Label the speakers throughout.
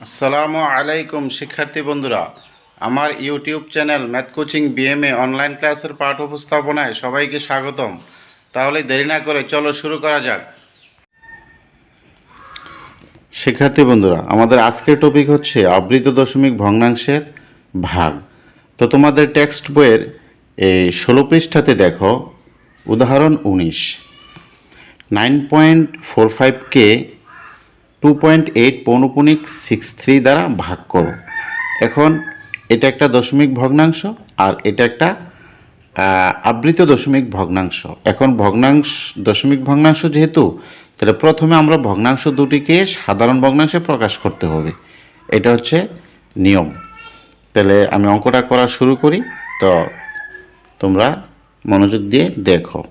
Speaker 1: আসসালামু আলাইকুম শিক্ষার্থী বন্ধুরা, আমার YouTube channel math coaching BMA online ক্লাসের পাঠ উপস্থাপনায় সবাইকে স্বাগতম। তাহলে দেরি না করে চলো শুরু করা যাক। শিক্ষার্থী বন্ধুরা, আমাদের আজকের টপিক হচ্ছে আবৃত দশমিক ভগ্নাংশের ভাগ। তো তোমাদের টেক্সট বইয়ের এই 16 পৃষ্ঠাতে দেখো উদাহরণ 19, 9.45কে 2.8 পৌনপুনিক 63 দ্বারা ভাগ করো। এখন এটা একটা দশমিক ভগ্নাংশ আর এটা একটা আবৃত দশমিক ভগ্নাংশ। এখন দশমিক ভগ্নাংশ যেহেতু, তাহলে প্রথমে আমরা ভগ্নাংশ দুটিকে সাধারণ ভগ্নাংশে প্রকাশ করতে হবে, এটা হচ্ছে নিয়ম। তাহলে আমি অঙ্কটা করা শুরু করি, তো তোমরা মনোযোগ দিয়ে দেখো।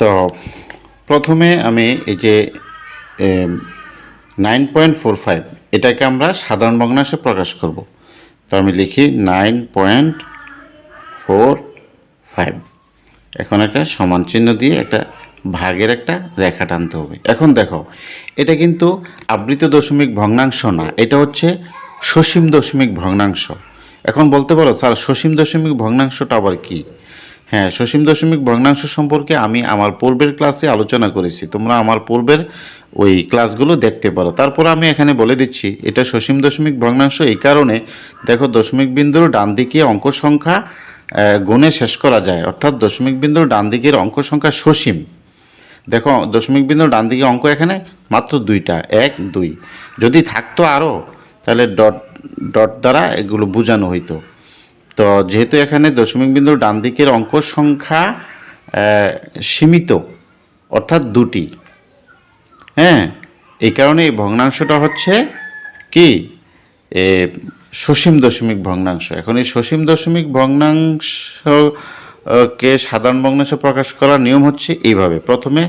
Speaker 1: তো প্রথমে আমি এই যে 9.45 এটাকে আমরা সাধারণ ভগ্নাংশে প্রকাশ করব। তো আমি লিখি 9.45। এখন একটা সমান চিহ্ন দিয়ে একটা ভাগের একটা রেখা টানতে হবে। এখন দেখো, এটা কিন্তু আবৃত দশমিক ভগ্নাংশ না, এটা হচ্ছে সসীম দশমিক ভগ্নাংশ। এখন বলতে পারো স্যার, সসীম দশমিক ভগ্নাংশটা আবার কি? হ্যাঁ, সসীম দশমিক ভগ্নাংশ সম্পর্কে আমি আমার পূর্বের ক্লাসে আলোচনা করেছি, তোমরা আমার পূর্বের ওই ক্লাসগুলো দেখতে পারো। তারপর আমি এখানে বলে দিচ্ছি, এটা সসীম দশমিক ভগ্নাংশ এই কারণে, দেখো দশমিক বিন্দুর ডান দিকে অঙ্ক সংখ্যা গুণে শেষ করা যায়, অর্থাৎ দশমিক বিন্দুর ডান দিকের অঙ্ক সংখ্যা সসীম। দেখো দশমিক বিন্দুর ডান দিকে অঙ্ক এখানে মাত্র দুইটা, 1, 2। যদি থাকতো আরও, তাহলে ডট ডট দ্বারা এগুলো বোঝানো হইতো। তো যেহেতু এখানে দশমিক বিন্দুর ডান দিকের অঙ্ক সংখ্যা সীমিত, অর্থাৎ দুটি, হ্যাঁ, এই কারণে এই ভগ্নাংশটা হচ্ছে কি সসীম দশমিক ভগ্নাংশ। এখন এই সসীম দশমিক ভগ্নাংশকে সাধারণ ভগ্নাংশে প্রকাশ করার নিয়ম হচ্ছে এইভাবে। প্রথমে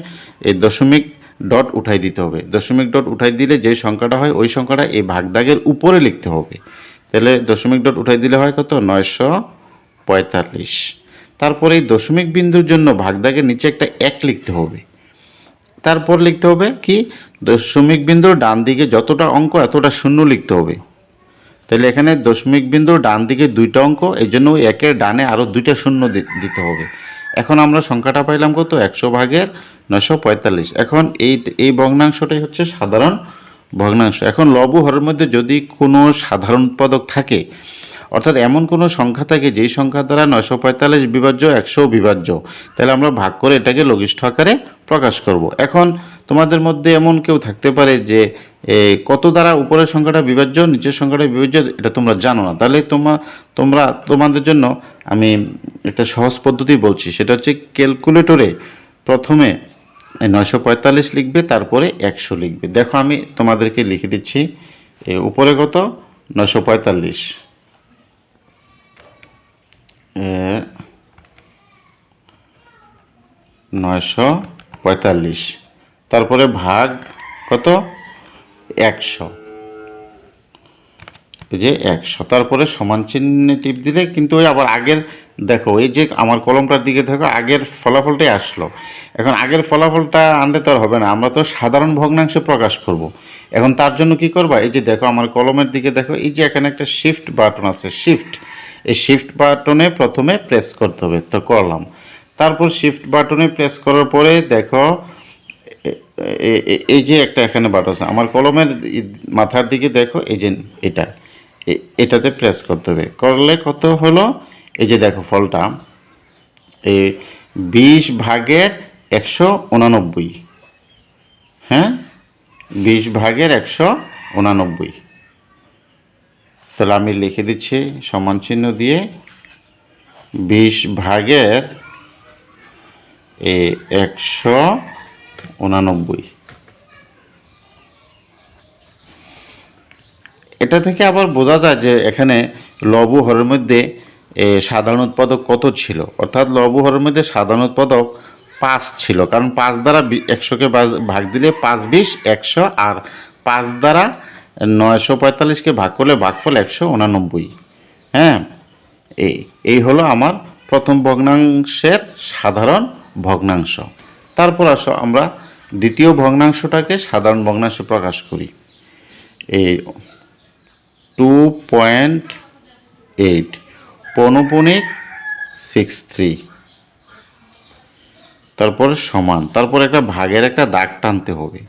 Speaker 1: এই দশমিক ডট উঠাই দিতে হবে। দশমিক ডট উঠাই দিলে যে সংখ্যাটা হয় ওই সংখ্যাটা এই ভাগদাগের উপরে লিখতে হবে। তাহলে দশমিক ডট উঠাই দিলে হয় কত? 945। তারপরে এই দশমিক বিন্দুর জন্য ভাগদাগের নিচে একটা 1 লিখতে হবে। তারপর লিখতে হবে কি, দশমিক বিন্দুর ডান দিকে যতটা অঙ্ক এতটা শূন্য লিখতে হবে। তাহলে এখানে দশমিক বিন্দুর ডান দিকে দুইটা অঙ্ক, এই জন্য ওই একের ডানে আরও দুইটা শূন্য দিতে হবে। এখন আমরা সংখ্যাটা পাইলাম কত? 100/945। এখন এই ভগ্নাংশটাই হচ্ছে সাধারণ ভগ্নাংশ। এখন লব হরের মধ্যে যদি কোনো সাধারণ উৎপাদক থাকে, অর্থাৎ এমন কোনো সংখ্যা থাকে যেই সংখ্যা দ্বারা 945 বিভাজ্য 100 বিভাজ্য, তাহলে আমরা ভাগ করে এটাকে লঘিষ্ঠ আকারে প্রকাশ করব। এখন তোমাদের মধ্যে এমন কেউ থাকতে পারে যে কত দ্বারা উপরের সংখ্যাটা বিভাজ্য নিচের সংখ্যাটা বিভাজ্য এটা তোমরা জানো না, তাহলে তোমাদের জন্য আমি একটা সহজ পদ্ধতি বলছি, সেটা হচ্ছে ক্যালকুলেটরে প্রথমে 945 লিখবে, তারপরে 100 লিখবে। দেখো আমি তোমাদেরকে লিখে দিচ্ছি, উপরে কত? 945, 945, তারপরে ভাগ কত? 100, এই যে 100, তারপরে সমান চিহ্নে টিপ দিলে কিন্তু ওই আবার আগের, দেখো এই যে আমার কলমটার দিকে দেখো, আগের ফলাফলটাই আসলো। এখন আগের ফলাফলটা আনলে তো আর হবে না, আমরা তো সাধারণ ভগ্নাংশে প্রকাশ করব। এখন তার জন্য কি করবা, এই যে দেখো আমার কলমের দিকে দেখো, এই যে এখানে একটা শিফট বাটন আছে, এই শিফট বাটনে প্রথমে প্রেস করতে হবে। তো করলাম, তারপর শিফট বাটনে প্রেস করার পরে দেখো এই যে একটা এখানে বাটন আছে, আমার কলমের মাথার দিকে দেখো, এই যে এটাতে প্রেস করতে হবে। করলে কত হলো? এই যে দেখো ফলটা, এই 20/189। হ্যাঁ, 20/189। তাহলে আমি লিখে দিচ্ছি সমান চিহ্ন দিয়ে 20/189। এটা থেকে আবার বোঝা যায় যে এখানে লব হরের মধ্যে সাধারণ উৎপাদক কত ছিল, অর্থাৎ লব হরের মধ্যে সাধারণ উৎপাদক 5 ছিল, কারণ 5 দ্বারা 100কে ভাগ দিলে 5 20 100, আর 5 দ্বারা 945কে ভাগ করলে ভাগফল 189। হ্যাঁ, এই হলো আমার প্রথম ভগ্নাংশের সাধারণ ভগ্নাংশ। তারপর আসো আমরা দ্বিতীয় ভগ্নাংশটাকে সাধারণ ভগ্নাংশে প্রকাশ করি। এই 2.8 পৌনঃপুনিক 63, তারপর সমান, তারপর একটা ভাগের একটা দাগ টানতে হবে।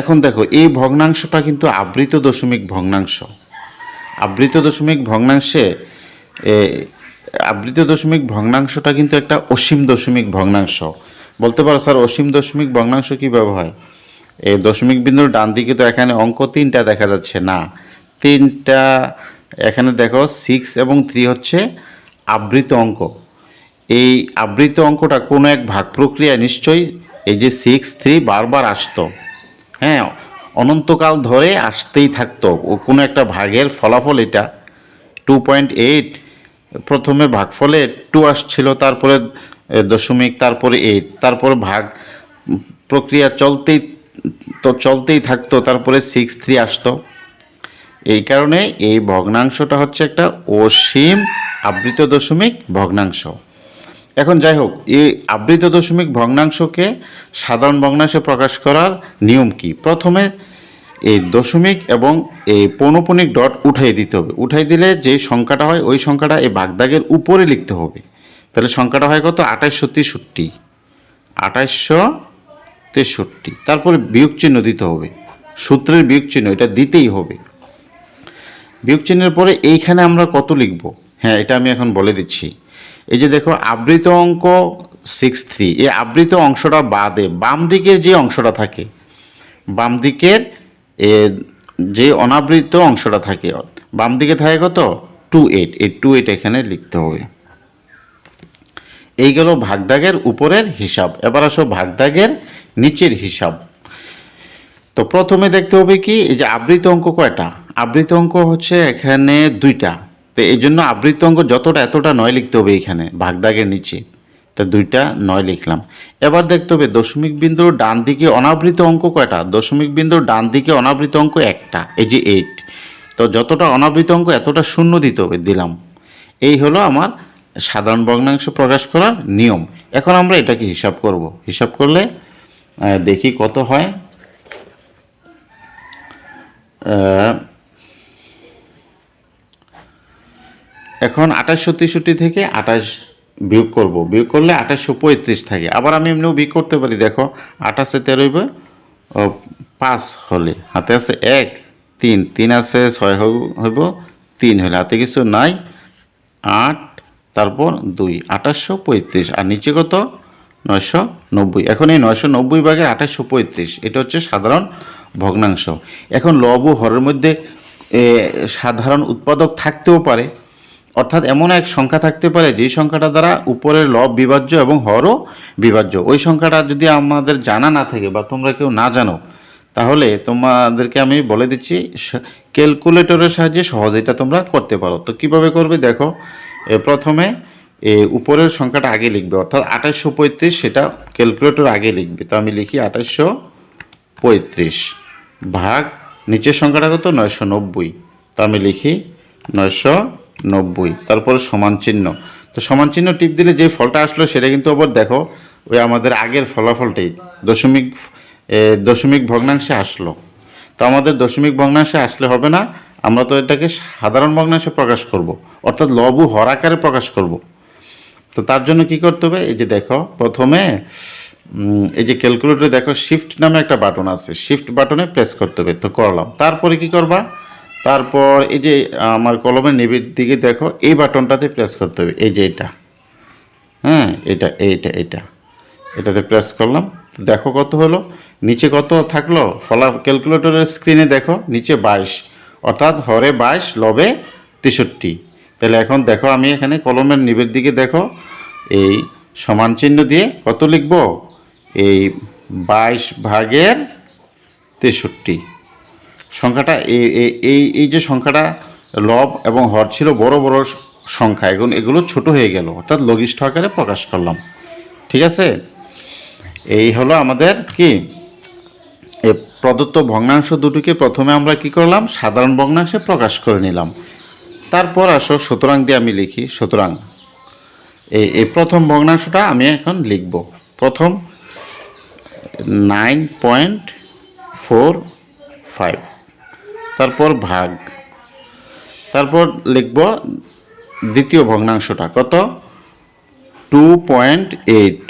Speaker 1: এখন দেখো এই ভগ্নাংশটা কিন্তু আবৃত দশমিক ভগ্নাংশ। আবৃত দশমিক ভগ্নাংশটা কিন্তু একটা অসীম দশমিক ভগ্নাংশ। বলতে পারো স্যার অসীম দশমিক ভগ্নাংশ কীভাবে হয়? এই দশমিক বিন্দুর ডান দিকে তো এখানে অঙ্ক 3টা দেখা যাচ্ছে না, 3টা এখানে দেখো 6 এবং 3 হচ্ছে আবৃত অঙ্ক। এই আবৃত অঙ্কটা কোনো এক ভাগ প্রক্রিয়ায় নিশ্চয়ই এই যে 6 3 বারবার আসতো, হ্যাঁ, অনন্তকাল ধরে আসতেই থাকতো। ও কোনো একটা ভাগের ফলাফল এটা 2.8, প্রথমে ভাগফলে 2 আসছিল, তারপরে দশমিক, তারপরে 8, তারপরে ভাগ প্রক্রিয়া চলতেই থাকতো, তারপরে 6 3 আসতো। এই কারণে এই ভগ্নাংশটা হচ্ছে একটা অসীম আবৃত দশমিক ভগ্নাংশ। এখন যাই হোক, এই আবৃত দশমিক ভগ্নাংশকে সাধারণ ভগ্নাংশে প্রকাশ করার নিয়ম কি? প্রথমে এই দশমিক এবং এই পৌনঃপুনিক ডট উঠাই দিতে হবে। উঠাই দিলে যে সংখ্যাটা হয় ওই সংখ্যাটা এই ভাগদাগের উপরে লিখতে হবে। তাহলে সংখ্যাটা হয় কত? 2863। 2863, তারপরে বিয়োগ চিহ্ন দিতে হবে, সূত্রের বিয়োগ চিহ্ন এটা দিতেই হবে। বিয়োগ চিহ্নের পরে এইখানে আমরা কত লিখব? হ্যাঁ, এটা আমি এখন বলে দিচ্ছি। এই যে দেখো আবৃত অঙ্ক 63, এই আবৃত অংশটা বাদে বাম দিকের যে অংশটা থাকে, বাম দিকের যে অনাবৃত অংশটা থাকে, বাম দিকে থাকে কত? 28। এই 28 এখানে লিখতে হবে। এই গেল ভাগদাগের উপরের হিসাব। এবার আসো ভাগদাগের নিচের হিসাব। তো প্রথমে দেখতে হবে কি, এই যে আবৃত অঙ্ক কয়টা? আবৃত অঙ্ক হচ্ছে এখানে 2টা। তো এই জন্য আবৃত অঙ্ক যতটা এতটা 9 লিখতে হবে এইখানে ভাগদাগের নিচে। তো 2টা 9 লিখলাম। এবার দেখতে হবে দশমিক বিন্দুর ডান দিকে অনাবৃত অঙ্ক কয়টা? দশমিক বিন্দুর ডান দিকে অনাবৃত অঙ্ক একটা, এই যে 8। তো যতটা অনাবৃত অঙ্ক এতটা শূন্য দিতে হবে, দিলাম। এই হলো আমার সাধারণ ভগ্নাংশ প্রকাশ করার নিয়ম। এখন আমরা এটাকে হিসাব করব। হিসাব করলে দেখি কত হয়। এখন 2863 থেকে 28 বিয়োগ করব। বিয়োগ করলে 2835 থাকে। আবার আমি এমনিও বিয়োগ করতে পারি। দেখো 28 এ 13 হইবে 5 হলে, হাতে আছে 1 3, 3 আছে 6 হইব 3 হলে, হাতে কিছু নাই 8, তারপর 2, 2835, আর নিচে কত? 990। এখন এই 990 ভাগের 2835, এটা হচ্ছে সাধারণ ভগ্নাংশ। এখন লব ও হরের মধ্যে সাধারণ উৎপাদক থাকতেও পারে, অর্থাৎ এমন এক সংখ্যা থাকতে পারে যেই সংখ্যাটা দ্বারা উপরের লব বিভাজ্য এবং হরও বিভাজ্য। ওই সংখ্যাটা যদি আমাদের জানা না থাকে বা তোমরা কেউ না জানো, তাহলে তোমাদেরকে আমি বলে দিচ্ছি, ক্যালকুলেটরের সাহায্যে সহজে এটা তোমরা করতে পারো। তো কিভাবে করবে দেখো, প্রথমে উপরের সংখ্যাটা আগে লিখবে, অর্থাৎ 2835, সেটা ক্যালকুলেটর আগে লিখবে। তো আমি লিখি 2835 ভাগ নিচের সংখ্যাটা কত? 990। তো আমি লিখি 990, তারপরে সমান চিহ্ন। তো সমান চিহ্ন টিপ দিলে যে ফলটা আসলো সেটা কিন্তু আবার দেখো ওই আমাদের আগের ফলাফলটাই দশমিক ভগ্নাংশে আসলো। তো আমাদের দশমিক ভগ্নাংশে আসলে হবে না, আমরা তো এটাকে সাধারণ ভগ্নাংশে প্রকাশ করব, অর্থাৎ লব ও হর আকারে প্রকাশ করব। তো তার জন্য কি করতে হবে? এই যে দেখো প্রথমে এই যে ক্যালকুলেটরে দেখো শিফট নামে একটা বাটন আছে, শিফট বাটনে প্রেস করতে হবে। তো করলাম। তারপরে কি করবা? তারপর এই যে আমার কলমের নিচের দিকে দেখো এই বাটনটাতে প্রেস করতে হবে, এই যে এটা, হ্যাঁ, এটাতে প্রেস করলাম। দেখো কত হলো, নিচে কত থাকলো ক্যালকুলেটরের স্ক্রিনে দেখো নিচে 22, অর্থাৎ হরে 22 লবে 63। তাহলে এখন দেখো আমি এখানে কলমের নিচের দিকে দেখো এই সমান চিহ্ন দিয়ে কত লিখব? এই 22 ভাগের 63 সংখ্যাটা, এই যে সংখ্যাটা লব এবং হর ছিল বড় বড় সংখ্যা, এখন এগুলো ছোট হয়ে গেল, অর্থাৎ লঘিষ্ঠ আকারে প্রকাশ করলাম। ঠিক আছে? এই হলো আমাদের কি এই প্রদত্ত ভগ্নাংশ দুটিকে প্রথমে আমরা কি করলাম, সাধারণ ভগ্নাংশে প্রকাশ করে নিলাম। তারপর আসো সুতরাং দিয়ে আমি লিখি। সুতরাং এই প্রথম ভগ্নাংশটা আমি এখন লিখব। প্রথম 9.45, তারপর ভাগ, তারপর লিখব দ্বিতীয় ভগ্নাংশটা কত, 2.8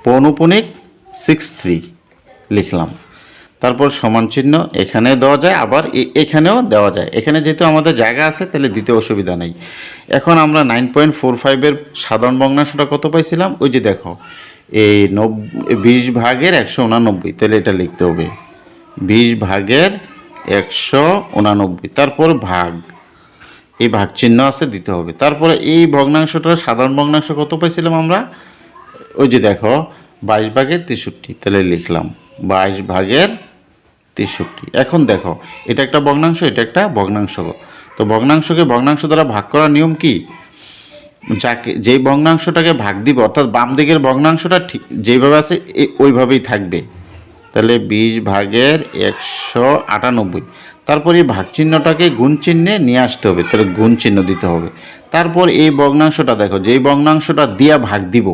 Speaker 1: পৌনঃপুনিক 63 লিখলাম। তারপর সমান চিহ্ন এখানে দেওয়া যায়, আবার এখানেও দেওয়া যায়। এখানে যেহেতু আমাদের জায়গা আছে তাহলে দিতে অসুবিধা নেই। এখন আমরা 9.45-এর সাধারণ ভগ্নাংশটা কত পাইছিলাম, ওই যে দেখো এই 20 ভাগের 189, তাহলে এটা লিখতে হবে 20 ভাগের 189, তারপর ভাগ, এই ভাগ চিহ্ন আছে দিতে হবে। তারপরে এই ভগ্নাংশটার সাধারণ ভগ্নাংশ কত পাইছিলাম আমরা, ওই যে দেখো 22 ভাগের 63, তাহলে লিখলাম 22 ভাগের 63। এখন দেখো এটা একটা ভগ্নাংশ, এটা একটা ভগ্নাংশ। তো ভগ্নাংশকে ভগ্নাংশ দ্বারা ভাগ করার নিয়ম কি, যাকে যেই ভগ্নাংশটাকে ভাগ দিব, অর্থাৎ বাম দিকের ভগ্নাংশটা ঠিক যেইভাবে আছে ওইভাবেই থাকবে। তাহলে 20 ভাগের 198, তারপর এই ভাগ চিহ্নটাকে গুণ চিহ্নে নিয়ে আসতে হবে, তাহলে গুণ চিহ্ন দিতে হবে। তারপর এই ভগ্নাংশটা দেখো, যেই ভগ্নাংশটা দিয়া ভাগ দিব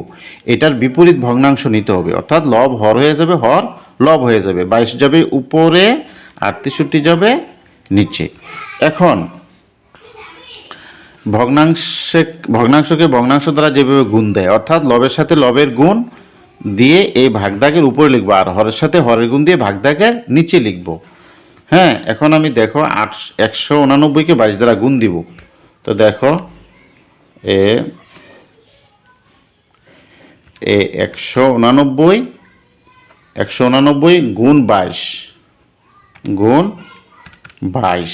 Speaker 1: এটার বিপরীত ভগ্নাংশ নিতে হবে, অর্থাৎ লব হর হয়ে যাবে, হর লব হয়ে যাবে, 22 যাবে উপরে আর 63 যাবে নিচে। এখন ভগ্নাংশকে ভগ্নাংশ দ্বারা যেভাবে গুণ দেয়, অর্থাৎ লবের সাথে লবের গুণ দিয়ে এই ভাগদাগের উপরে লিখবো, আর হরের সাথে হরের গুণ দিয়ে ভাগদাগের নিচে লিখবো। হ্যাঁ, এখন আমি দেখো 189-কে 22 দ্বারা গুণ দিব। তো দেখো 189 গুণ 22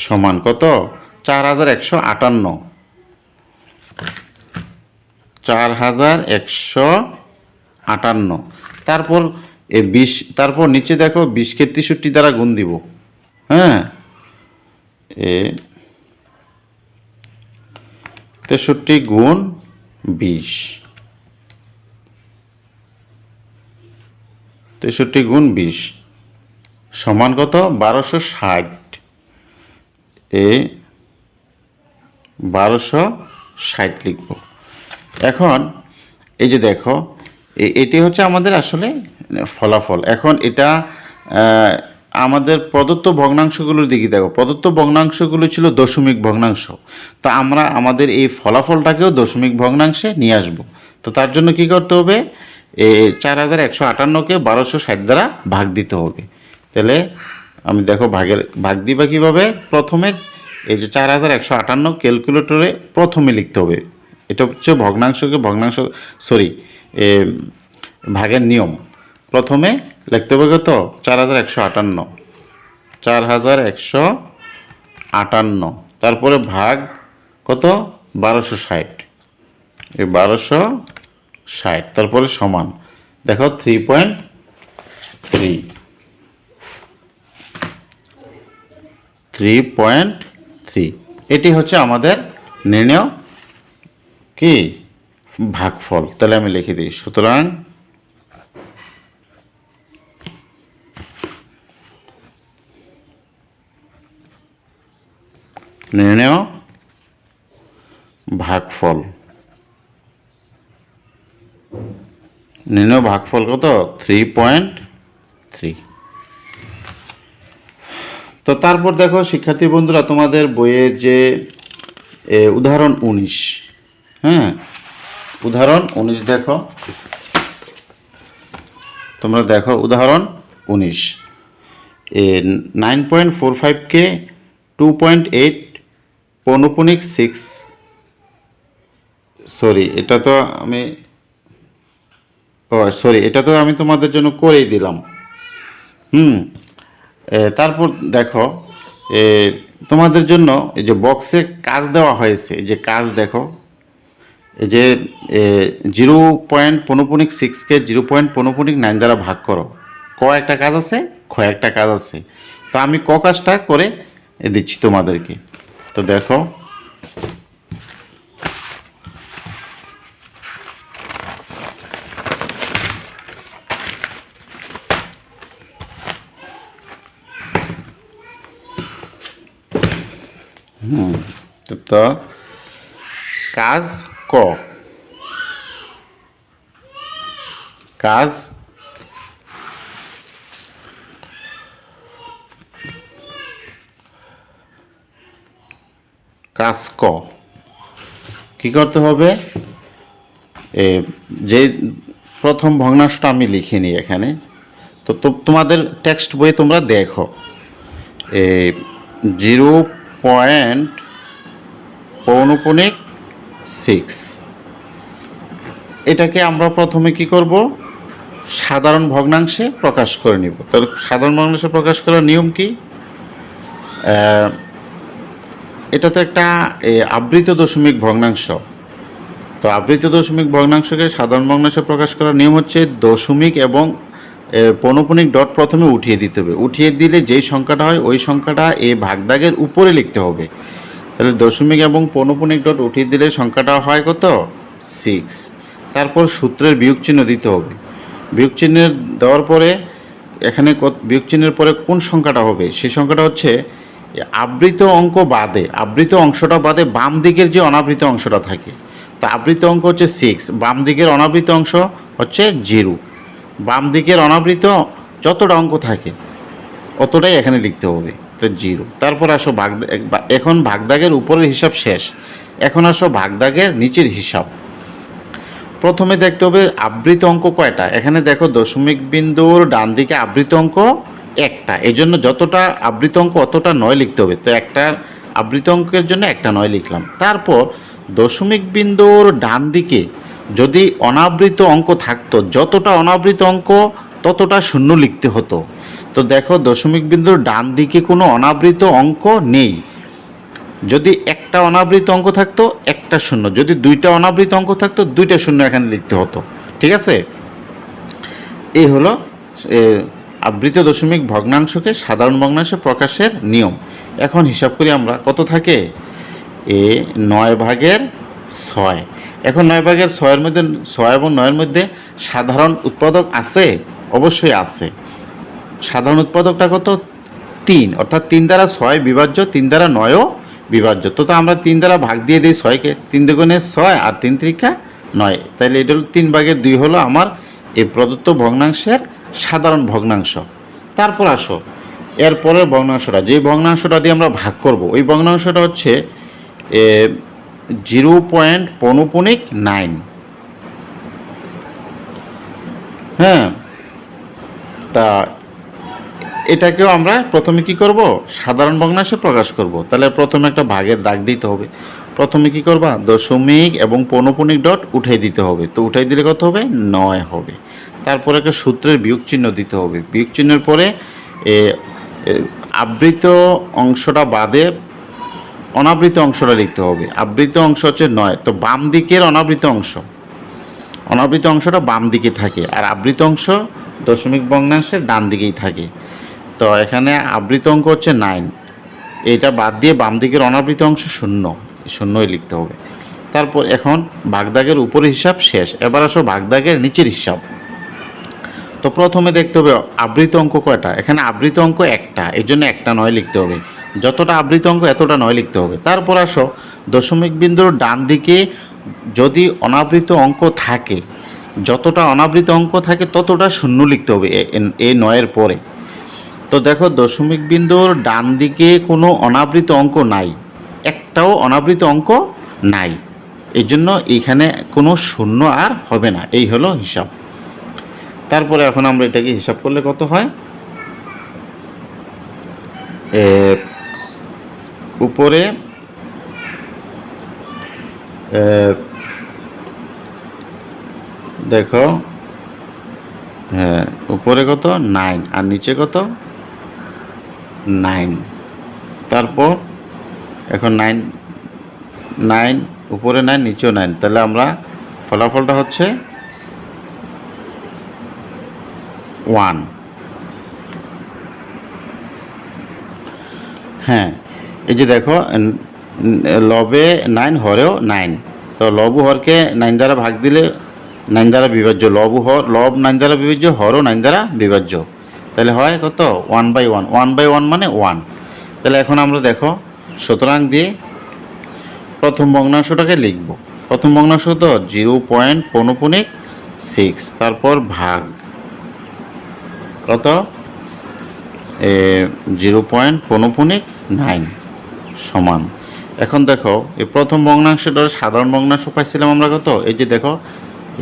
Speaker 1: সমান কত, 4158। 4158। তারপর 20, তারপর নিচে দেখো 20-কে 63 দ্বারা গুণ দিব। হ্যাঁ, 63 গুণ 20, 63 গুণ 20 সমান কত, 1260। 1260 লিখব। এখন এই যে দেখো এটি হচ্ছে আমাদের আসলে ফলাফল। এখন এটা আমাদের প্রদত্ত ভগ্নাংশগুলোর দিকে দেখো, প্রদত্ত ভগ্নাংশগুলো ছিল দশমিক ভগ্নাংশ। তো আমরা আমাদের এই ফলাফলটাকেও দশমিক ভগ্নাংশে নিয়ে আসব। তো তার জন্য কি করতে হবে, 4158-কে 1260 দ্বারা ভাগ দিতে হবে। তাহলে আমি দেখো ভাগ দিবা কীভাবে, প্রথমে এই যে 4158 ক্যালকুলেটরে প্রথমে লিখতে হবে। এটা হচ্ছে ভগ্নাংশকে ভাগের নিয়ম। প্রথমে লিখতে হবে কত, 4158, তারপরে ভাগ কত, 1260, এই 1260, তারপরে সমান দেখো 3.3। এটি হচ্ছে আমাদের নির্ণয় কি ভাগফল। তাহলে আমি লিখে দিই, সুতরাং নির্ণয় ভাগফল, নির্ণয় ভাগফল কত, 3.3। তো তারপর দেখো শিক্ষার্থী বন্ধুরা, তোমাদের বইয়ের যে উদাহরণ 19, হ্যাঁ উদাহরণ 19 দেখো, তোমরা দেখো উদাহরণ 19, 9.45-কে 2.8 পৌনঃপুনিক 6, এটা তো আমি তোমাদের জন্য করেই দিলাম। তারপর দেখো তোমাদের জন্য এই যে বক্সে কাজ দেওয়া হয়েছে, এই যে কাজ দেখো, এই যে 0.6-কে 0.9 দ্বারা ভাগ করো। ক একটা কাজ আছে, খ একটা কাজ আছে। তো আমি ক কাজটা করে দিচ্ছি তোমাদেরকে। তো দেখো তো কাজ ক, কাজ কাজ ক কি করতে হবে, যে প্রথম ভগ্নাংশটা আমি লিখিনি এখানে, তো তোমাদের টেক্সট বইয়ে তোমরা দেখো 0.6 এটাকে আমরা প্রথমে কি করব, সাধারণ ভগ্নাংশে প্রকাশ করে নিব। তাহলে সাধারণ ভগ্নাংশে প্রকাশ করার নিয়ম কি, এটা তো একটা আবৃত দশমিক ভগ্নাংশ। তো আবৃত দশমিক ভগ্নাংশকে সাধারণ ভগ্নাংশে প্রকাশ করার নিয়ম হচ্ছে দশমিক এবং পৌনঃপুনিক ডট প্রথমে উঠিয়ে দিতে হবে। উঠিয়ে দিলে যেই সংখ্যাটা হয় ওই সংখ্যাটা এই ভাগদাগের উপরে লিখতে হবে। তাহলে দশমিক এবং পৌনঃপুনিক ডট উঠিয়ে দিলে সংখ্যাটা হয় কত, 6। তারপর সূত্রের বিয়োগ চিহ্ন দিতে হবে। বিয়োগ চিহ্ন দেওয়ার পরে এখানে বিয়োগ চিহ্নের পরে কোন সংখ্যাটা হবে, সেই সংখ্যাটা হচ্ছে আবৃত অঙ্ক বাদে, আবৃত অংশটা বাদে বাম দিকের যে অনাবৃত অংশটা থাকে। তো আবৃত অঙ্ক হচ্ছে 6, বাম দিকের অনাবৃত অংশ হচ্ছে 0। বাম দিকের অনাবৃত যতটা অঙ্ক থাকে অতটাই এখানে লিখতে হবে, তো 0। তারপর আসো এখন ভাগদাগের উপরের হিসাব শেষ, এখন আসো ভাগদাগের নিচের হিসাব। প্রথমে দেখতে হবে আবৃত অঙ্ক কয়টা। এখানে দেখো দশমিক বিন্দুর ডান দিকে আবৃত অঙ্ক একটা, এই জন্য যতটা আবৃত অঙ্ক অতটা 9 লিখতে হবে। তো একটা আবৃত অঙ্কের জন্য একটা 9 লিখলাম। তারপর দশমিক বিন্দুর ডান দিকে যদি অনাবৃত অঙ্ক থাকতো, যতটা অনাবৃত অঙ্ক ততটা শূন্য লিখতে হতো। তো দেখো দশমিক বিন্দুর ডান দিকে কোনো অনাবৃত অঙ্ক নেই। যদি একটা অনাবৃত অঙ্ক থাকতো একটা শূন্য, যদি দুইটা অনাবৃত অঙ্ক থাকতো দুইটা শূন্য এখানে লিখতে হতো। ঠিক আছে, এই হলো আবৃত দশমিক ভগ্নাংশকে সাধারণ ভগ্নাংশে প্রকাশের নিয়ম। এখন হিসাব করি আমরা, কত থাকে, 9/6। এখন 9/6 মধ্যে 6 এবং 9-এর মধ্যে সাধারণ উৎপাদক আছে, অবশ্যই আছে। সাধারণ উৎপাদকটা কত, 3, অর্থাৎ 3 দ্বারা 6 বিভাজ্য, 3 দ্বারা 9ও বিভাজ্য। তো আমরা 3 দ্বারা ভাগ দিয়ে দিই 6কে, 3 দুগুণে 6 আর 3 3 9। তাইলে এটা হলো 3/2 হলো আমার এই প্রদত্ত ভগ্নাংশের সাধারণ ভগ্নাংশ। তারপর আসো এরপরের ভগ্নাংশটা, যে ভগ্নাংশটা দিয়ে আমরা ভাগ করব ওই ভগ্নাংশটা হচ্ছে 0.9। হ্যাঁ, তা এটাকেও আমরা প্রথমে কি করব, সাধারণ ভগ্নাংশে প্রকাশ করব। তাহলে প্রথমে একটা ভাগের দাগ দিতে হবে। প্রথমে কি করবা, দশমিক এবং পৌনঃপুনিক ডট উঠাই দিতে হবে। তো উঠাই দিলে কত হবে, 9 হবে। তারপরে একটা সূত্রের বিয়োগ চিহ্ন দিতে হবে। বিয়োগ চিহ্নের পরে আবৃত অংশটা বাদে অনাবৃত অংশটা লিখতে হবে। আবৃত অংশ হচ্ছে 9, তো বাম দিকের অনাবৃত অংশটা বাম দিকে থাকে, আর আবৃত অংশ দশমিক ভগ্নাংশের ডান দিকেই থাকে। তো এখানে আবৃত অঙ্ক হচ্ছে 9, এইটা বাদ দিয়ে বাম দিকের অনাবৃত অংশ 0ই লিখতে হবে। তারপর এখন ভাগদাগের উপরের হিসাব শেষ। এবার আসো ভাগদাগের নিচের হিসাব। তো প্রথমে দেখতে হবে আবৃত অঙ্ক কয়টা। এখানে আবৃত অঙ্ক একটা, এই জন্য একটা 9 লিখতে হবে। যতটা আবৃত অঙ্ক এতটা 9 লিখতে হবে। তারপর আসো দশমিক বিন্দুর ডান দিকে যদি অনাবৃত অঙ্ক থাকে, যতটা অনাবৃত অঙ্ক থাকে ততটা 0 লিখতে হবে এই 9-এর পরে। তো দেখো দশমিক বিন্দুর ডান দিকে কোনো অনাবৃত অঙ্ক নাই, একটাও অনাবৃত অঙ্ক নাই, এই জন্য এখানে কোনো 0 আর হবে না। এই হলো হিসাব। তারপরে এখন আমরা এটাকে হিসাব করলে কত হয়, উপরে দেখো, হ্যাঁ উপরে কত 9 আর নিচে কত 9। তারপর এখন 9 উপরে 9 নিচেও 9, তাহলে আমরা ফলাফলটা হচ্ছে 1। হ্যাঁ, এই যে দেখো লবে 9 হরেও 9, তো লব হরকে 9 দ্বারা ভাগ দিলে 9 দ্বারা বিভাজ্য, লব 9 দ্বারা বিভাজ্য, হরও 9 দ্বারা বিভাজ্য, তাহলে হয় কত 1/1। 1/1 মানে 1। তাহলে এখন আমরা দেখো সুতরাং দিয়ে প্রথম ভগ্নাংশটাকে লিখব। প্রথম ভগ্নাংশ তো 0.6, তারপর ভাগ কত 0.9 সমান। এখন দেখো এই প্রথম ভগ্নাংশটার সাধারণ ভগ্নাংশ পাইছিলাম আমরা কত, এই যে দেখো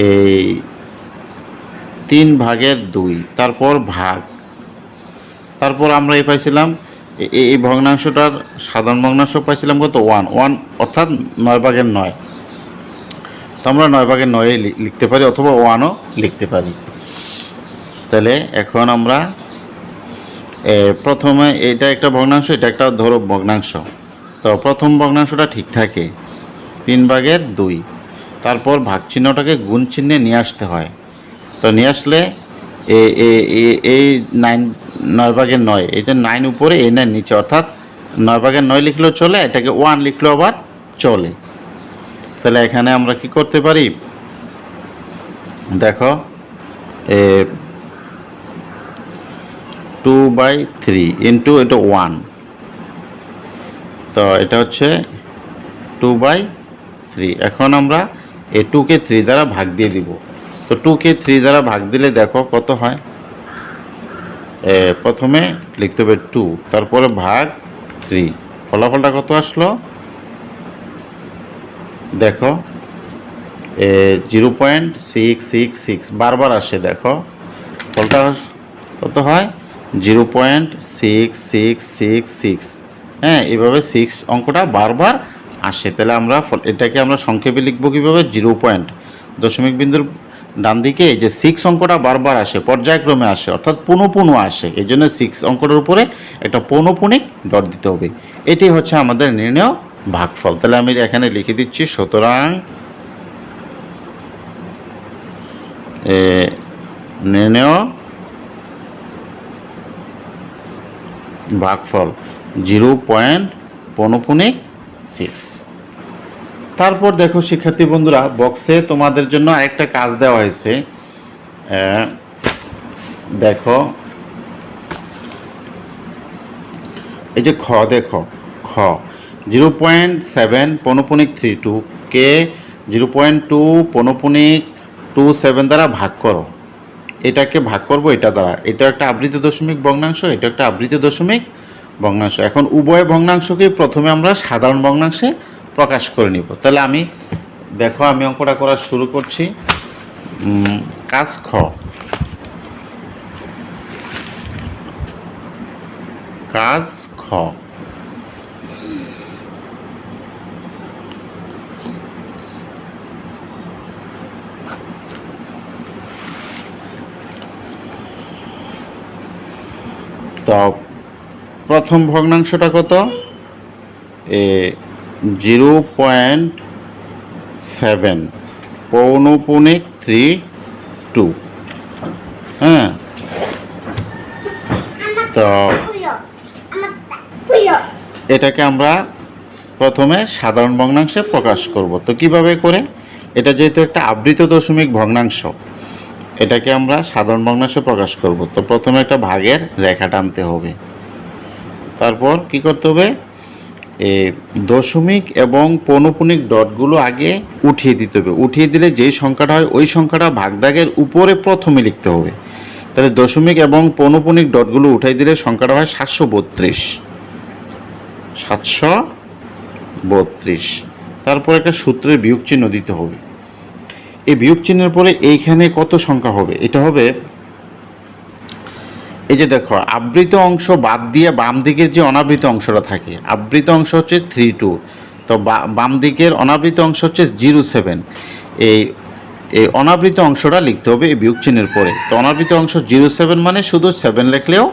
Speaker 1: এই 3/2, তারপর ভাগ, তারপর আমরা এই পাইছিলাম এই ভগ্নাংশটার সাধারণ ভগ্নাংশ পাইছিলাম কত 1 অর্থাৎ 9/9। তো আমরা 9/9 লিখতে পারি অথবা 1ও লিখতে পারি। তাহলে এখন আমরা প্রথমে এটা একটা ভগ্নাংশ, এটা একটা ধরো ভগ্নাংশ। তো প্রথম ভগ্নাংশটা ঠিক থাকে 3/2, তারপর ভাগ চিহ্নটাকে গুণ চিহ্নে নিয়ে আসতে হয়। তো নিয়ে আসলে এই 9/9, এই যে 9 উপরে এই 9 নিচে, অর্থাৎ 9/9 লিখলেও চলে, এটাকে 1 লিখলেও আবার চলে। তাহলে এখানে আমরা কি করতে পারি দেখো 2/3 ইন্টু এটা 1, তো এটা হচ্ছে 2/3। এখন আমরা এই 2কে 3 দ্বারা ভাগ দিয়ে দিব। তো 2কে 3 দ্বারা ভাগ দিলে দেখো কত হয়, প্রথমে লিখতে হবে 2, তারপরে ভাগ 3, ফলাফলটা কত আসলো দেখো 0.666, বারবার আসে, দেখো ফলটা কত হয় 0.6666। হ্যাঁ, এইভাবে 6 অঙ্কটা বারবার আসে। তাহলে আমরা এটাকে আমরা সংক্ষেপে লিখবো কীভাবে, 0 পয়েন্ট দশমিক বিন্দুর ডান দিকে যে 6 অঙ্কটা বারবার আসে, পর্যায়ক্রমে আসে, অর্থাৎ পুনঃ আসে, এই জন্য 6 অঙ্কটার উপরে একটা পৌনঃপুনিক ডট দিতে হবে। এটি হচ্ছে আমাদের নির্ণয় ভাগফল। তাহলে আমি এখানে লিখে দিচ্ছি, সুতরাং নির্ণয় ভাগফল 0.6। তারপর দেখো শিক্ষার্থী বন্ধুরা, বক্সে তোমাদের জন্য আরেকটা কাজ দেওয়া হয়েছে। দেখো এই যে দেখো 0.7 কে 0.2 দ্বারা ভাগ করো। এটাকে ভাগ করব এটা দ্বারা, এটা একটা আবৃত দশমিক ভগ্নাংশ, এটা একটা আবৃত দশমিক ভগ্নাংশ। এখন উভয় ভগ্নাংশকে প্রথমে আমরা সাধারণ ভগ্নাংশে প্রকাশ করে নিব। তাহলে আমি দেখো আমি অঙ্কটা করা শুরু করছি। কাজ খ, তো প্রথম ভগ্নাংশটা কত 0.7 পৌনঃপুনিক 32। হ্যাঁ, তো এটাকে আমরা প্রথমে সাধারণ ভগ্নাংশে প্রকাশ করব। তো কিভাবে করে, এটা যেহেতু একটা আবৃত দশমিক ভগ্নাংশ, এটাকে আমরা সাধারণ ভগ্নাংশে প্রকাশ করব। তো প্রথমে একটা ভাগের রেখা টানতে হবে, তারপর কি করতে হবে, দশমিক এবং পৌনঃপুনিক ডটগুলো আগে উঠিয়ে দিতে হবে। উঠিয়ে দিলে যেই সংখ্যাটা হয় ওই সংখ্যাটা ভাগদাগের উপরে প্রথমে লিখতে হবে। তাহলে দশমিক এবং পৌনঃপুনিক ডটগুলো উঠাই দিলে সংখ্যাটা হয় 732। তারপর একটা সূত্রের বিয়োগ চিহ্ন দিতে হবে। এই বিয়োগ চিহ্নের পরে এইখানে কত সংখ্যা হবে, এটা হবে এই যে দেখো আবৃত অংশ বাদ দিয়ে বাম দিকের যে অনাবৃত অংশটা থাকে, আবৃত অংশ হচ্ছে 32, তো বাম দিকের অনাবৃত অংশ হচ্ছে 07। এই অনাবৃত অংশটা লিখতে হবে এই বিয়োগ চিহ্নের পরে। তো অনাবৃত অংশ 07 মানে শুধু 7 লিখলেও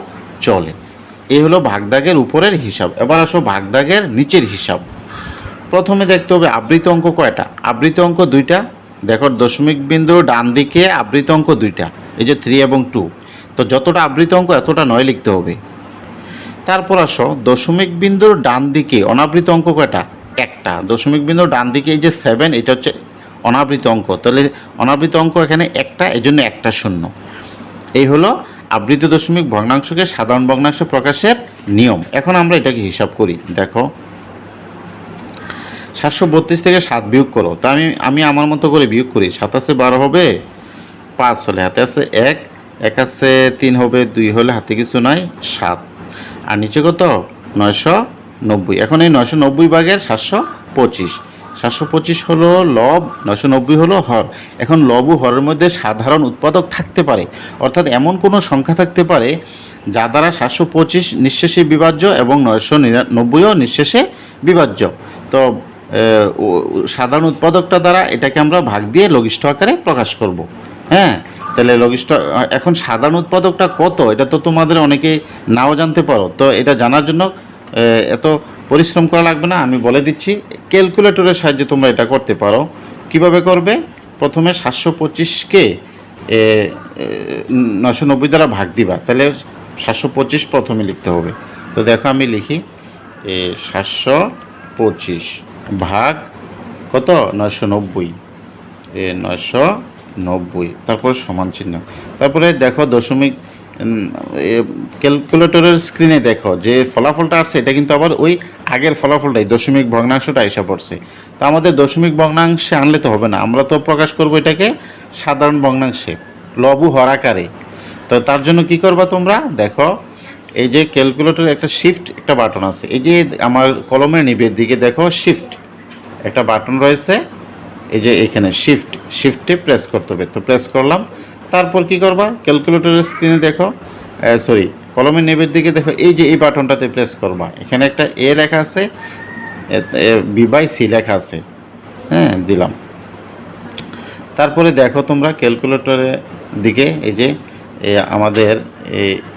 Speaker 1: চলে। এই হলো ভাগদাগের উপরের হিসাব। এবার আসো ভাগদাগের নিচের হিসাব। প্রথমে দেখতে হবে আবৃত অঙ্ক কয়টা, আবৃত অঙ্ক 2টা। দেখো দশমিক বিন্দু ডান দিকে আবৃত অঙ্ক 2টা, এই যে 3 এবং 2। তো যতটা আবৃত অঙ্ক এতটা 9 লিখতে হবে। তারপর আসো দশমিক বিন্দুর ডান দিকে অনাবৃত অঙ্ক কয়টা, একটা। দশমিক বিন্দুর ডান দিকে এই যে 7, এটা হচ্ছে অনাবৃত অঙ্ক, তাহলে অনাবৃত অঙ্ক এখানে একটা, এই জন্য একটা শূন্য। এই হলো আবৃত দশমিক ভগ্নাংশকে সাধারণ ভগ্নাংশে প্রকাশের নিয়ম। এখন আমরা এটাকে হিসাব করি। দেখো 732 থেকে 7 বিয়োগ করো। তা আমি আমার মতো করে বিয়োগ করি। 7 আছে 12 হবে, 5 হলে হাতে আছে 1, 1 আছে 3 হবে, 2 হলে হাতে কিছু নাই, 7। আর নিচে কত? 990। এখন এই 990 ভাগের 725, 725 হলো লব, 990 হলো হর। এখন লব ও হরের মধ্যে সাধারণ উৎপাদক থাকতে পারে, অর্থাৎ এমন কোনো সংখ্যা থাকতে পারে যা দ্বারা 725 নিঃশেষে বিভাজ্য এবং 990ও নিঃশেষে বিভাজ্য। তো সাধারণ উৎপাদকটা দ্বারা এটাকে আমরা ভাগ দিয়ে লঘিষ্ঠ আকারে প্রকাশ করব। হ্যাঁ, তাহলে লঘিষ্ঠ, এখন সাধারণ উৎপাদকটা কত এটা তো তোমাদের অনেকে নাও জানতে পারো। তো এটা জানার জন্য এত পরিশ্রম করা লাগবে না, আমি বলে দিচ্ছি। ক্যালকুলেটরের সাহায্যে তোমরা এটা করতে পারো। কিভাবে করবে? প্রথমে 725কে 990 দ্বারা ভাগ দিবা, তাহলে 725 প্রথমে লিখতে হবে। তো দেখো আমি লিখি 725 ভাগ কত? 990, 990, তারপর সমান চিহ্ন। তারপরে দেখো দশমিক, ক্যালকুলেটরের স্ক্রিনে দেখো যে ফলাফলটা আসছে এটা কিন্তু আবার ওই আগের ফলাফলটাই, দশমিক ভগ্নাংশটা এসে পড়ছে। তো আমাদের দশমিক ভগ্নাংশে আনলে তো হবে না, আমরা তো প্রকাশ করব এটাকে সাধারণ ভগ্নাংশে, লব ও হর আকারে। তো তার জন্য কি করবা তোমরা? দেখো এই যে ক্যালকুলেটরের একটা শিফট একটা বাটন আছে, এই যে আমার কলমের নিচের দিকে দেখো শিফট একটা বাটন রয়েছে, এই যে এখানে শিফটে প্রেস করতে হবে। তো প্রেস করলাম, তারপর কি করবা? ক্যালকুলেটরের স্ক্রিনে দেখো, কলমের নিচের দিকে দেখো, এই যে এই বাটনটাতে প্রেস করবা। এখানে একটা এ লেখা আছে, B/C লেখা আছে, হ্যাঁ দিলাম। তারপরে দেখো তোমরা ক্যালকুলেটরের দিকে এই যে আমাদের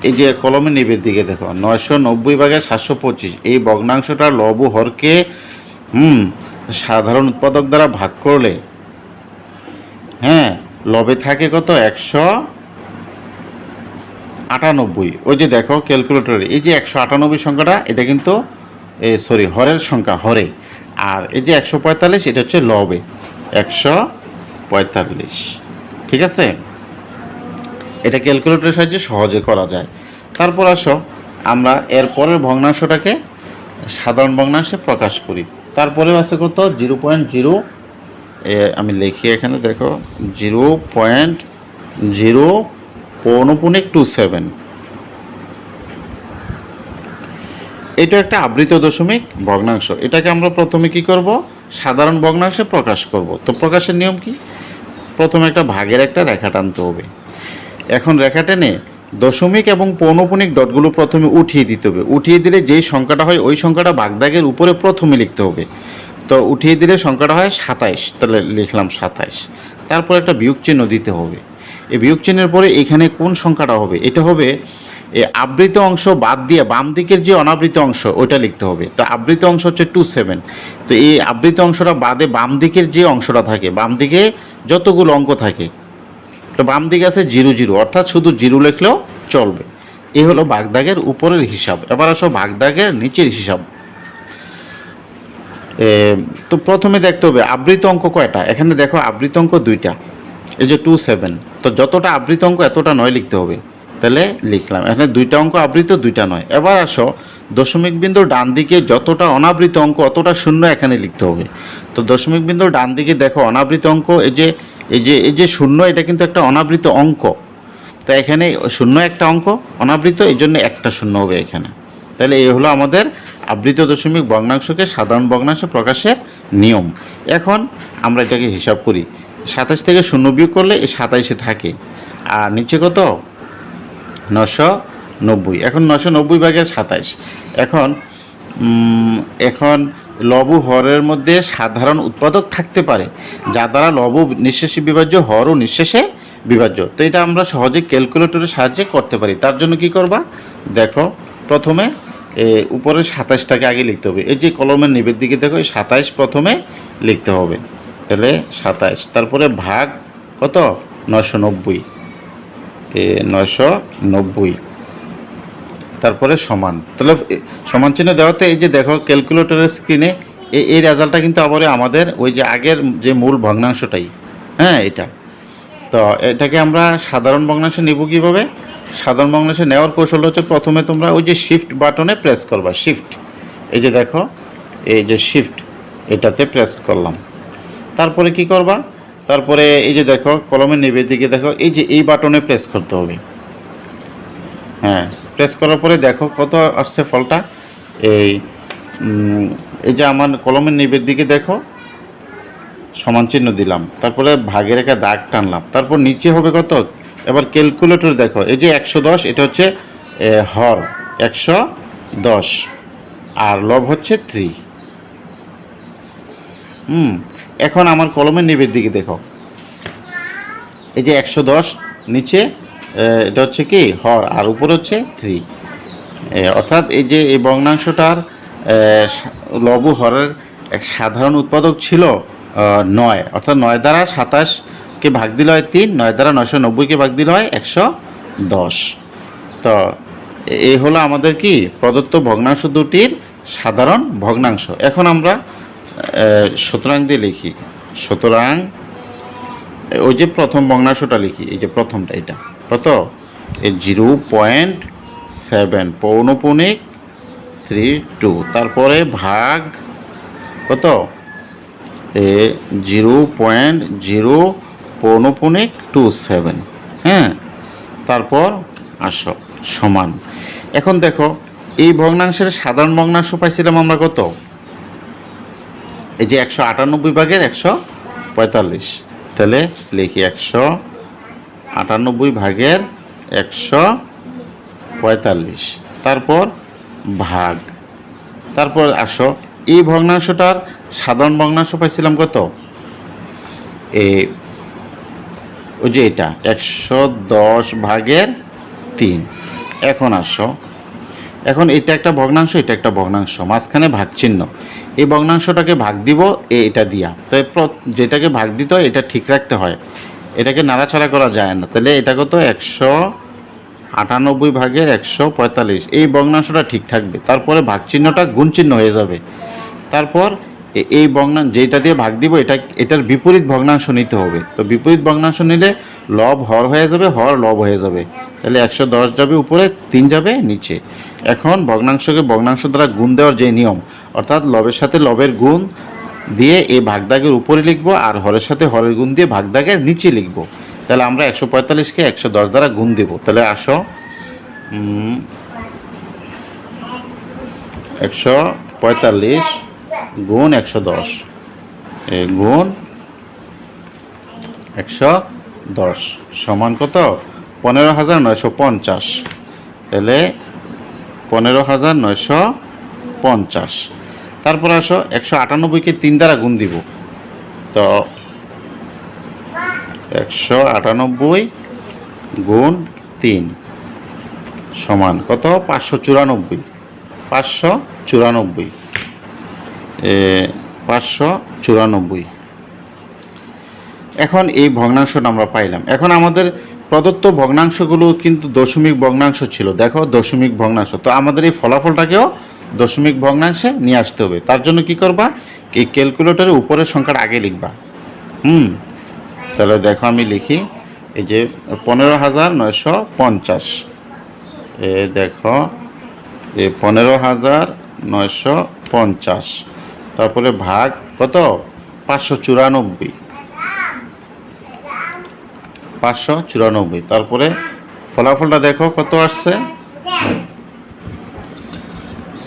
Speaker 1: এই যে কলমের নিচের দিকে দেখো 990 ভাগের 725, এই ভগ্নাংশটার লব ও হরকে সাধারণ উৎপাদক দ্বারা ভাগ করলে, হ্যাঁ, লবে থাকে কত? 198। ওই যে দেখো ক্যালকুলেটরে এই যে 198 সংখ্যাটা, এটা কিন্তু হরের সংখ্যা, হরে। আর এই যে 145, এটা হচ্ছে লবে, 145। ঠিক আছে, এটা ক্যালকুলেটরের সাহায্যে সহজে করা যায়। তারপর আসো আমরা এর পরের ভগ্নাংশটাকে সাধারণ ভগ্নাংশে প্রকাশ করি। তারপরেও আছে কত? 0.0, আমি লিখি এখানে দেখো 0.02527। এটা একটা আবৃত দশমিক ভগ্নাংশ। এটাকে আমরা প্রথমে কি করব? সাধারণ ভগ্নাংশে প্রকাশ করব। তো প্রকাশের নিয়ম কি? প্রথমে একটা ভাগের একটা রেখা টানতে হবে। এখন রেখা টেনে দশমিক এবং পৌনপুণিক ডটগুলো প্রথমে উঠিয়ে দিতে হবে। উঠিয়ে দিলে যেই সংখ্যাটা হয় ওই সংখ্যাটা ভাগদাগের উপরে প্রথমে লিখতে হবে। তো উঠিয়ে দিলে সংখ্যাটা হয় 27, তাহলে লিখলাম 27। তারপর একটা বিয়োগ চিহ্ন দিতে হবে। এই বিয়োগ চিহ্নের পরে এখানে কোন সংখ্যাটা হবে? এটা হবে এই আবৃত অংশ বাদ দিয়ে বাম দিকের যে অনাবৃত অংশ ওইটা লিখতে হবে। তো আবৃত অংশ হচ্ছে 27। তো এই আবৃত অংশটা বাদে বাম দিকের যে অংশটা থাকে, বাম দিকে যতগুলো অঙ্ক থাকে, তো বাম দিকে আছে 00, অর্থাৎ শুধু 0 লিখলেও চলবে। এই হলো ভাগদাগের উপরের হিসাব। এবার আসো ভাগদাগের নিচের হিসাব। তো প্রথমে দেখতে হবে আবৃত অঙ্ক কয়টা। এখানে দেখো আবৃত অঙ্ক 2টা, এই যে 27। তো যতটা আবৃত অঙ্ক এতটা 9 লিখতে হবে, তাহলে লিখলাম। এখানে 2টা অঙ্ক আবৃত, 2টা 9। এবার আসো দশমিক বিন্দুর ডান দিকে যতটা অনাবৃত অঙ্ক অতটা শূন্য এখানে লিখতে হবে। তো দশমিক বিন্দুর ডান দিকে দেখো অনাবৃত অঙ্ক, এই যে শূন্য, এটা কিন্তু একটা অনাবৃত অঙ্ক। তো এখানে শূন্য একটা অঙ্ক অনাবৃত, এই জন্য একটা শূন্য হবে এখানে। তাহলে এই হলো আমাদের আবৃত দশমিক ভগ্নাংশকে সাধারণ ভগ্নাংশে প্রকাশের নিয়ম। এখন আমরা এটাকে হিসাব করি। 27 থেকে 0 বিয়োগ করলে এই 27 থাকে, আর নিচে কত? 990। এখন 990 ভাগের 27। এখন লব ও হরের মধ্যে সাধারণ উৎপাদক থাকতে পারে যা দ্বারা লব নিঃশেষে বিভাজ্য, হর ও নিঃশেষে বিভাজ্য। তো এটা আমরা সহজে ক্যালকুলেটরের সাহায্যে করতে পারি। তার জন্য কি করবা? দেখো প্রথমে উপরে 27টাকে আগে লিখতে হবে। এই যে কলমের নিচের দিকে দেখো, এই 27 প্রথমে লিখতে হবে। তাহলে 27, তারপরে ভাগ কত? 990, 990, তারপরে সমান। তাহলে সমান চিহ্ন দেওয়াতে এই যে দেখো ক্যালকুলেটরের স্ক্রিনে এই রেজাল্টটা কিন্তু আবার আমাদের ওই যে আগের যে মূল ভগ্নাংশটাই, হ্যাঁ এটা। তো এটাকে আমরা সাধারণ ভগ্নাংশে নিব কীভাবে? সাধারণ ভগ্নাংশে নেওয়ার কৌশল হচ্ছে প্রথমে তোমরা ওই যে শিফট বাটনে প্রেস করবা। শিফট, এই যে দেখো এই যে শিফট, এটাতে প্রেস করলাম। তারপরে কি করবা, তারপরে এই যে দেখো কলমের নিচের দিকে দেখো এই যে এই বাটনে প্রেস করতে হবে। হ্যাঁ, প্রেস করার পরে দেখো কত আসছে ফলটা। এই এই যে আমার কলমের নিচের দিকে দেখো সমান চিহ্ন দিলাম, তারপরে ভাগের একটা দাগ টানলাম, তারপর নিচে হবে কত। এবার ক্যালকুলেটর দেখো এই যে 110, এটা হচ্ছে হর 110 আর লব হচ্ছে 3। এখন আমার কলমের নিচের দিকে দেখো এই যে 110 নিচে এটা হচ্ছে কি হর আর উপর হচ্ছে 3, অর্থাৎ এই যে এই ভগ্নাংশটার লব হরের এক সাধারণ উৎপাদক ছিল 9, অর্থাৎ 9 দ্বারা 27কে ভাগ দিলে হয় 3, 9 দ্বারা 990কে ভাগ দিলে হয় 110। তো এই হলো আমাদের কি প্রদত্ত ভগ্নাংশ দুটির সাধারণ ভগ্নাংশ। এখন আমরা সুতরাং দিয়ে লিখি। সুতরাং ওই যে প্রথম ভগ্নাংশটা লিখি, এই যে প্রথমটা এটা কত, এই 0.7 পৌনপুণিক 32, তারপরে ভাগ কত 0.0 পৌনপুণিক 27। হ্যাঁ, তারপর আসো সমান। এখন দেখো এই ভগ্নাংশের সাধারণ ভগ্নাংশ পাইছিলাম আমরা কত, এই যে 198 ভাগের 145। তাহলে লিখি 198 ভাগের 145, তারপর ভাগ। তারপর আসো এই ভগ্নাংশটার সাধারণ ভগ্নাংশ পাইছিলাম কত, ওই যে এটা 110 ভাগের 3। এখন আসো, এখন এটা একটা ভগ্নাংশ, এটা একটা ভগ্নাংশ, মাঝখানে ভাগ চিহ্ন। এই ভগ্নাংশটাকে ভাগ দিব এটা দিয়া, তো যেটাকে ভাগ দিতে হয় এটা ঠিক রাখতে হয়, এটাকে নাড়াচাড়া করা যায় না। তাহলে এটা কত 198 ভাগের 145, এই ভগ্নাংশটা ঠিক থাকবে। তারপরে ভাগ চিহ্নটা গুণ চিহ্ন হয়ে যাবে। তারপর এই ভগ্নাংশ যেটা দিয়ে ভাগ দিব এটার বিপরীত ভগ্নাংশ নিতে হবে। তো বিপরীত ভগ্নাংশ নিলে লব হর হয়ে যাবে, হর লব হয়ে যাবে। তাহলে 110 যাবে উপরে, 3 যাবে নিচে। এখন ভগ্নাংশকে ভগ্নাংশ দ্বারা গুণ দেওয়ার যে নিয়ম, অর্থাৎ লবের সাথে লবের গুণ দিয়ে এই ভাগদাগের উপরে লিখব, আর হরের সাথে হরের গুণ দিয়ে ভাগদাগের নিচে লিখব। তাহলে আমরা 145কে 110 দ্বারা গুণ দেব। তাহলে আসো 145 গুণ 110 গুণ 110 সমান কত 15,950। তাহলে 15,950। তারপর আসো 198কে 3 দ্বারা গুণ দিব। তো 198 গুণ 3 সমান কত 594। 594। এখন এই ভগ্নাংশটা আমরা পাইলাম। এখন আমাদের প্রদত্ত ভগ্নাংশগুলো কিন্তু দশমিক ভগ্নাংশ ছিল। দেখো দশমিক ভগ্নাংশ, তো আমাদের এই ফলাফলটাকেও দশমিক ভগ্নাংশে নিয়ে আসতে হবে। তার জন্য কি করবা, এই ক্যালকুলেটরের উপরের সংখ্যাটা আগে লিখবা। তাহলে দেখো আমি লিখি, এই যে 15,950, দেখো এই 15,950, তারপরে ভাগ কত 594। তারপরে ফলাফলটা দেখো কত আসছে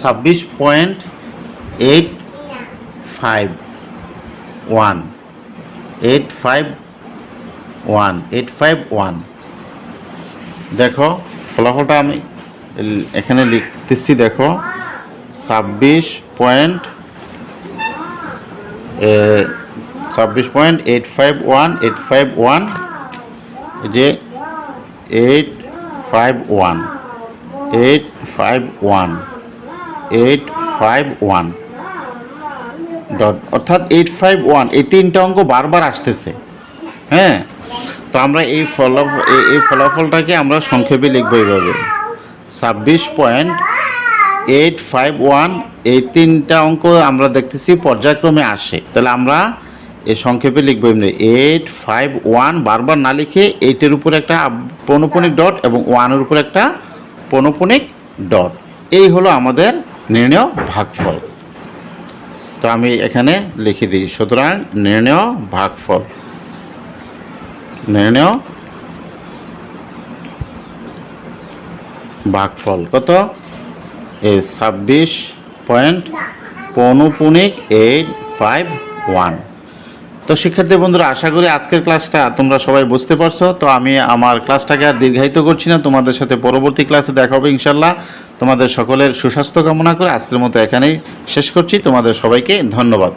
Speaker 1: 26.851। দেখো ফলাফলটা আমি এখানে লিখতেছি, দেখো 26.851 যে 851 ডট, অর্থাৎ 851 এই তিনটা অঙ্ক বারবার আসতেছে। হ্যাঁ, তো আমরা এই ফলাফলটাকে আমরা সংক্ষেপে লিখবো এইভাবে 26.851। এই তিনটা অঙ্ক আমরা দেখতেছি পর্যায়ক্রমে আসে। তাহলে আমরা এই সংক্ষেপে লিখবো এমনি 851, বারবার না লিখে 8-এর উপরে একটা পৌনপুণিক ডট এবং 1-এর উপরে একটা পৌনপুণিক ডট। এই হলো আমাদের নির্ণয় ভাগফল। তো আমি এখানে লিখে দিই, সুতরাং নির্ণেয় ভাগফল, নির্ণেয় ভাগফল কত? এই 26.851। তো শিক্ষার্থী বন্ধুরা, আশা করি আজকের ক্লাসটা তোমরা সবাই বুঝতে পারছো। তো আমি আমার ক্লাসটাকে আর দীর্ঘায়িত করছি না, তোমাদের সাথে পরবর্তী ক্লাসে দেখা হবে ইনশাল্লাহ। তোমাদের সকলের সুস্বাস্থ্য কামনা করে আজকের মতো এখানেই শেষ করছি। তোমাদের সবাইকে ধন্যবাদ।